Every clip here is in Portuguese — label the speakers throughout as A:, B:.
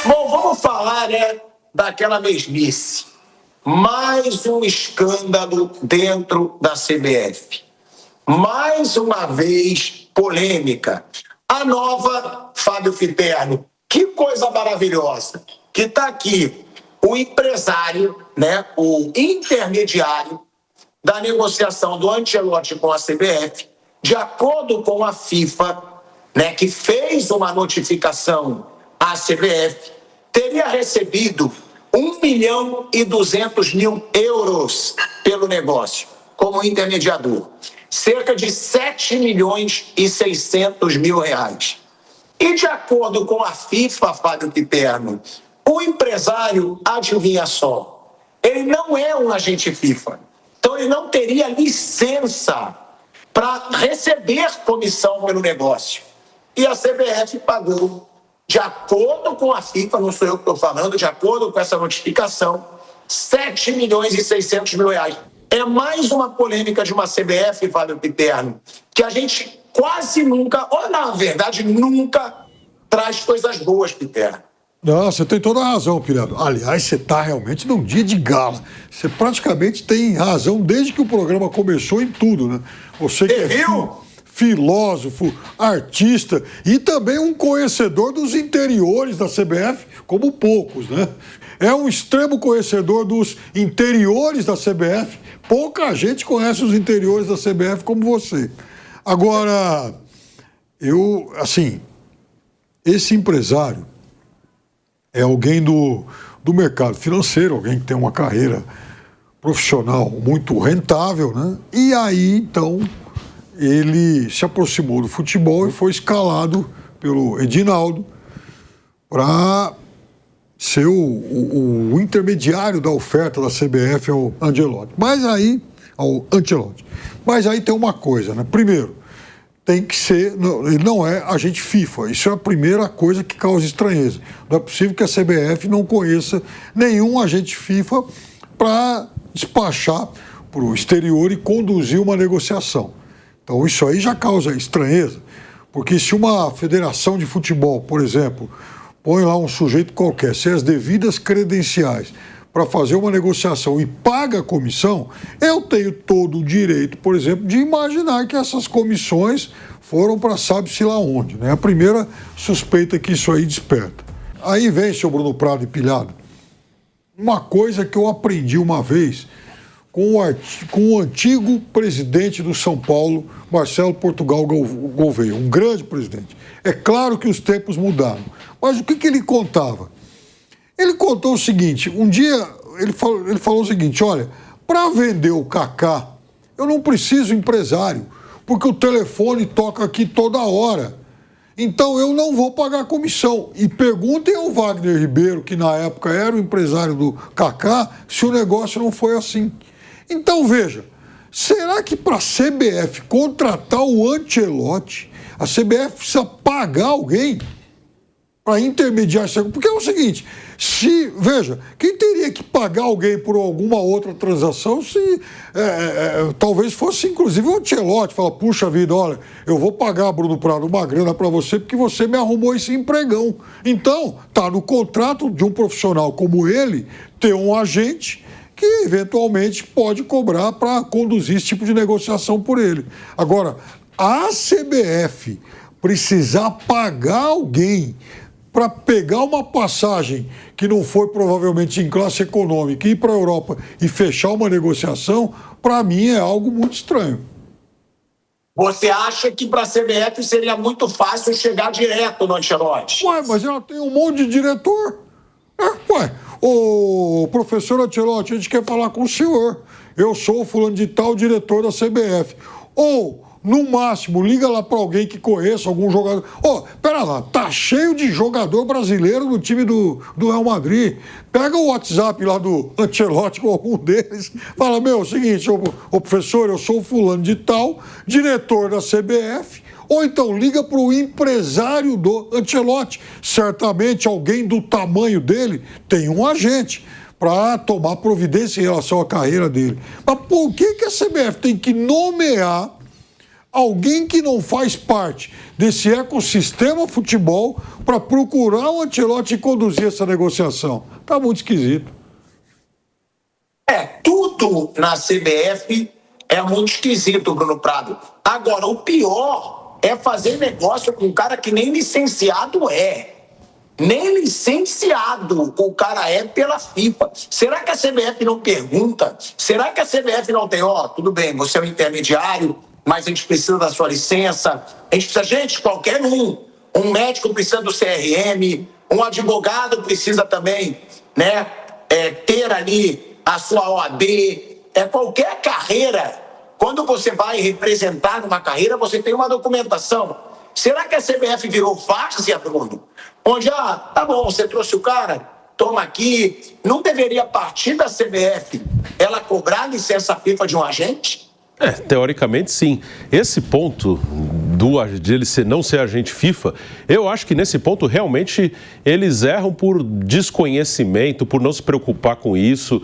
A: Bom, vamos falar, daquela mesmice. Mais um escândalo dentro da CBF. Mais uma vez, polêmica. A nova Fábio Piperno. Que coisa maravilhosa. Que está aqui o empresário, o intermediário da negociação do Ancelotti com a CBF, de acordo com a FIFA, que fez uma notificação à CBF, teria recebido 1.200.000 euros pelo negócio, como intermediador. Cerca de 7.600.000 reais. E de acordo com a FIFA, Fábio Piperno, o empresário, adivinha só, ele não é um agente FIFA. Então ele não teria licença para receber comissão pelo negócio. E a CBF pagou, de acordo com a FIFA, não sou eu que estou falando, de acordo com essa notificação, 7.600.000 reais. É mais uma polêmica de uma CBF, Fábio Piperno, que a gente quase nunca, ou na verdade nunca, traz coisas boas, Piperno.
B: Não, você tem toda a razão, Pilhado. Aliás, você está realmente num dia de gala. Você praticamente tem razão desde que o programa começou em tudo, né? Você que é filósofo, artista e também um conhecedor dos interiores da CBF, como poucos, né? É um extremo conhecedor dos interiores da CBF. Pouca gente conhece os interiores da CBF como você. Agora, esse empresário é alguém do mercado financeiro, alguém que tem uma carreira profissional muito rentável, né? E aí, então, ele se aproximou do futebol e foi escalado pelo Edinaldo para ser o intermediário da oferta da CBF ao Ancelotti. Mas aí tem uma coisa, né? Primeiro, tem que ser, ele não é agente FIFA. Isso é a primeira coisa que causa estranheza. Não é possível que a CBF não conheça nenhum agente FIFA para despachar para o exterior e conduzir uma negociação. Então isso aí já causa estranheza, porque se uma federação de futebol, por exemplo, põe lá um sujeito qualquer, sem as devidas credenciais, para fazer uma negociação e paga a comissão, eu tenho todo o direito, por exemplo, de imaginar que essas comissões foram para sabe-se lá onde, né? A primeira suspeita que isso aí desperta. Aí vem, seu Bruno Prado e Pilhado, uma coisa que eu aprendi uma vez com o antigo presidente do São Paulo, Marcelo Portugal Gouveia, um grande presidente. É claro que os tempos mudaram, mas o que ele contava? Ele contou o seguinte, um dia ele falou o seguinte, olha, para vender o Kaká, eu não preciso empresário, porque o telefone toca aqui toda hora. Então eu não vou pagar comissão. E perguntem ao Wagner Ribeiro, que na época era o empresário do Kaká, se o negócio não foi assim. Então veja, será que para a CBF contratar o Ancelotti, a CBF precisa pagar alguém para intermediar isso? Porque é o seguinte, veja, quem teria que pagar alguém por alguma outra transação se talvez fosse inclusive o Ancelotti, fala, puxa vida, olha, eu vou pagar, Bruno Prado, uma grana para você porque você me arrumou esse empregão. Então, tá no contrato de um profissional como ele ter um agente que eventualmente pode cobrar para conduzir esse tipo de negociação por ele. Agora, a CBF precisar pagar alguém para pegar uma passagem que não foi provavelmente em classe econômica, ir para a Europa e fechar uma negociação, para mim é algo muito estranho.
A: Você acha que para a CBF seria muito fácil chegar direto no Ancelotti?
B: Ué, mas ela tem um monte de diretor. Ô, professor Ancelotti, a gente quer falar com o senhor. Eu sou o fulano de tal, diretor da CBF. Ou, no máximo, liga lá para alguém que conheça algum jogador. Pera lá, tá cheio de jogador brasileiro no time do Real Madrid. Pega o WhatsApp lá do Ancelotti com algum deles. Fala, é o seguinte, ô professor, eu sou o fulano de tal, diretor da CBF. Ou então liga para o empresário do Ancelotti. Certamente alguém do tamanho dele tem um agente para tomar providência em relação à carreira dele. Mas por que a CBF tem que nomear alguém que não faz parte desse ecossistema futebol para procurar o Ancelotti e conduzir essa negociação. Está muito esquisito.
A: Tudo na CBF é muito esquisito, Bruno Prado. Agora, o pior é fazer negócio com um cara que nem licenciado é. Nem licenciado o cara é pela FIFA. Será que a CBF não pergunta? Será que a CBF não tem, tudo bem, você é um intermediário, mas a gente precisa da sua licença, a gente precisa, qualquer um médico precisa do CRM, um advogado precisa também, né, ter ali a sua OAB, qualquer carreira, quando você vai representar numa carreira, você tem uma documentação. Será que a CBF virou várzea, Bruno? Onde, tá bom, você trouxe o cara, toma aqui. Não deveria partir da CBF ela cobrar licença FIFA de um agente?
C: Teoricamente, sim. Esse ponto de ele não ser agente FIFA, eu acho que nesse ponto realmente eles erram por desconhecimento, por não se preocupar com isso.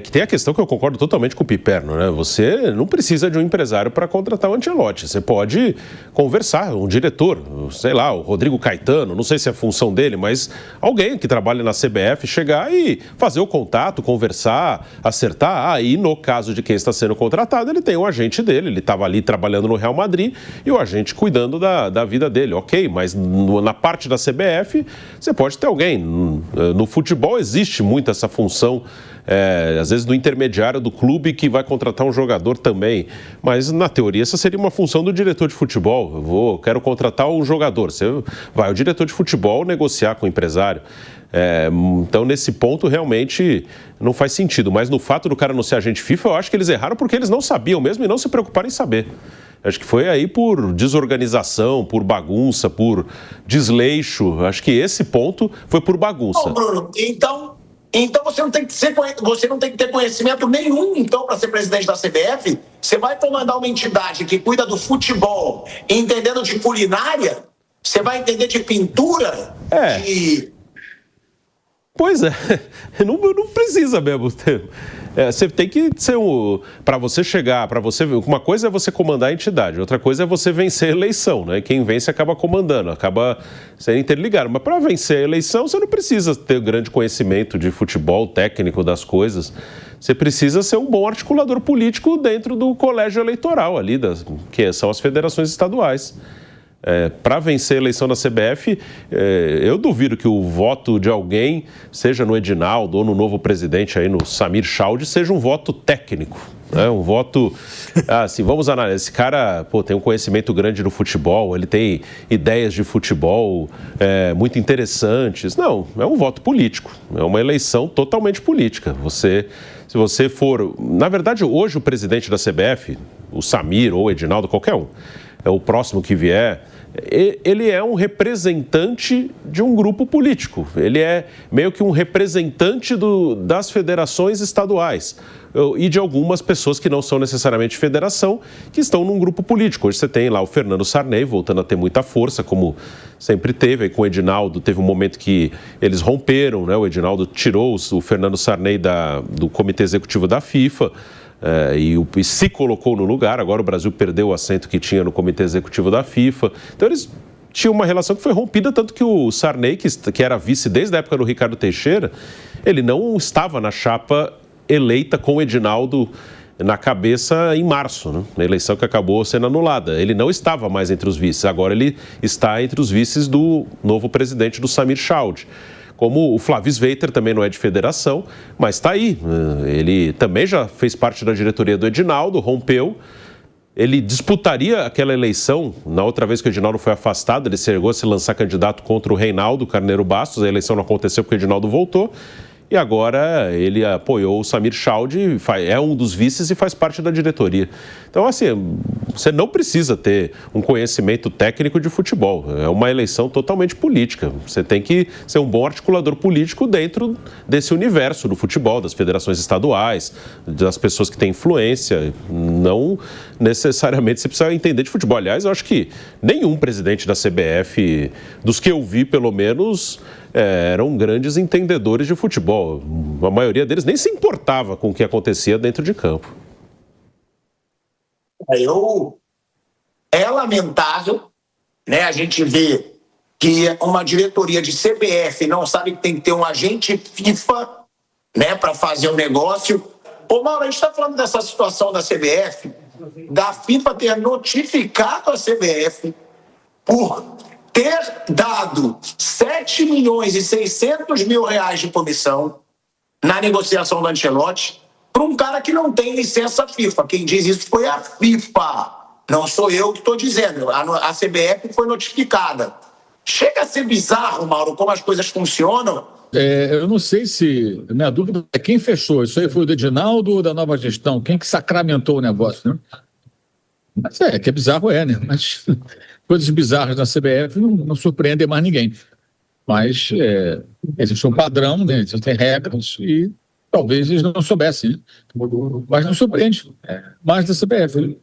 C: Que tem a questão que eu concordo totalmente com o Piperno, né? Você não precisa de um empresário para contratar o Ancelotti. Você pode conversar, um diretor, sei lá, o Rodrigo Caetano, não sei se é a função dele, mas alguém que trabalha na CBF chegar e fazer o contato, conversar, acertar. Aí, no caso de quem está sendo contratado, ele tem um agente dele, ele estava ali trabalhando no Real Madrid e o agente cuidando da vida dele. Ok, mas na parte da CBF, você pode ter alguém. No futebol existe muito essa função, às vezes do intermediário do clube que vai contratar um jogador também, mas na teoria essa seria uma função do diretor de futebol. Quero contratar um jogador, o diretor de futebol negociar com o empresário. Então nesse ponto realmente não faz sentido, mas no fato do cara não ser agente FIFA, eu acho que eles erraram porque eles não sabiam mesmo e não se preocuparam em saber. Acho que foi aí por desorganização, por bagunça, por desleixo. Acho que esse ponto foi por bagunça.
A: Bruno, então você não tem que ter conhecimento nenhum, então, para ser presidente da CBF. Você vai comandar uma entidade que cuida do futebol, entendendo de culinária, você vai entender de pintura,
C: Pois é, não precisa mesmo ter. Você tem que ser para você chegar, uma coisa é você comandar a entidade, outra coisa é você vencer a eleição, né? Quem vence acaba comandando, acaba sendo interligado. Mas para vencer a eleição, você não precisa ter grande conhecimento de futebol, técnico das coisas. Você precisa ser um bom articulador político dentro do colégio eleitoral ali, que são as federações estaduais. Para vencer a eleição na CBF, eu duvido que o voto de alguém, seja no Edinaldo ou no novo presidente aí, no Samir Chaude, seja um voto técnico, né? Um voto, assim, vamos analisar, esse cara tem um conhecimento grande no futebol, ele tem ideias de futebol muito interessantes. Não, é um voto político, é uma eleição totalmente política. Se você for... Na verdade, hoje o presidente da CBF, o Samir ou o Edinaldo, qualquer um, o próximo que vier, ele é um representante de um grupo político. Ele é meio que um representante das federações estaduais e de algumas pessoas que não são necessariamente federação, que estão num grupo político. Hoje você tem lá o Fernando Sarney voltando a ter muita força, como sempre teve. Aí com o Edinaldo teve um momento que eles romperam, né? O Edinaldo tirou o Fernando Sarney do Comitê Executivo da FIFA. E se colocou no lugar. Agora o Brasil perdeu o assento que tinha no Comitê Executivo da FIFA. Então eles tinham uma relação que foi rompida, tanto que o Sarney, que era vice desde a época do Ricardo Teixeira, ele não estava na chapa eleita com o Edinaldo na cabeça em março, né? Na eleição que acabou sendo anulada. Ele não estava mais entre os vices, agora ele está entre os vices do novo presidente, do Samir Chaude. Como o Flávio Sveiter também não é de federação, mas está aí. Ele também já fez parte da diretoria do Edinaldo, rompeu. Ele disputaria aquela eleição, na outra vez que o Edinaldo foi afastado, ele chegou a se lançar candidato contra o Reinaldo Carneiro Bastos, a eleição não aconteceu porque o Edinaldo voltou. E agora ele apoiou o Samir Chaude, é um dos vices e faz parte da diretoria. Então, assim, você não precisa ter um conhecimento técnico de futebol. É uma eleição totalmente política. Você tem que ser um bom articulador político dentro desse universo do futebol, das federações estaduais, das pessoas que têm influência. Não necessariamente você precisa entender de futebol. Aliás, eu acho que nenhum presidente da CBF, dos que eu vi pelo menos, eram grandes entendedores de futebol. A maioria deles nem se importava com o que acontecia dentro de campo.
A: é lamentável, né? A gente vê que uma diretoria de CBF não sabe que tem que ter um agente FIFA, né, para fazer o negócio. Ô, Mauro, a gente está falando dessa situação da CBF, da FIFA ter notificado a CBF por ter dado 7 milhões e 600 mil reais de comissão na negociação do Ancelotti para um cara que não tem licença FIFA. Quem diz isso foi a FIFA, não sou eu que estou dizendo. A CBF foi notificada. Chega a ser bizarro, Mauro, como as coisas funcionam.
D: Eu não sei se... Minha dúvida é quem fechou. Isso aí foi o do Edinaldo ou da nova gestão? Quem que sacramentou o negócio, né? Mas que é bizarro, né? Mas coisas bizarras na CBF não surpreendem mais ninguém. Mas existe um padrão, né? Existem regras e talvez eles não soubessem, né? Mas não surpreende. Mais da CBF. Né?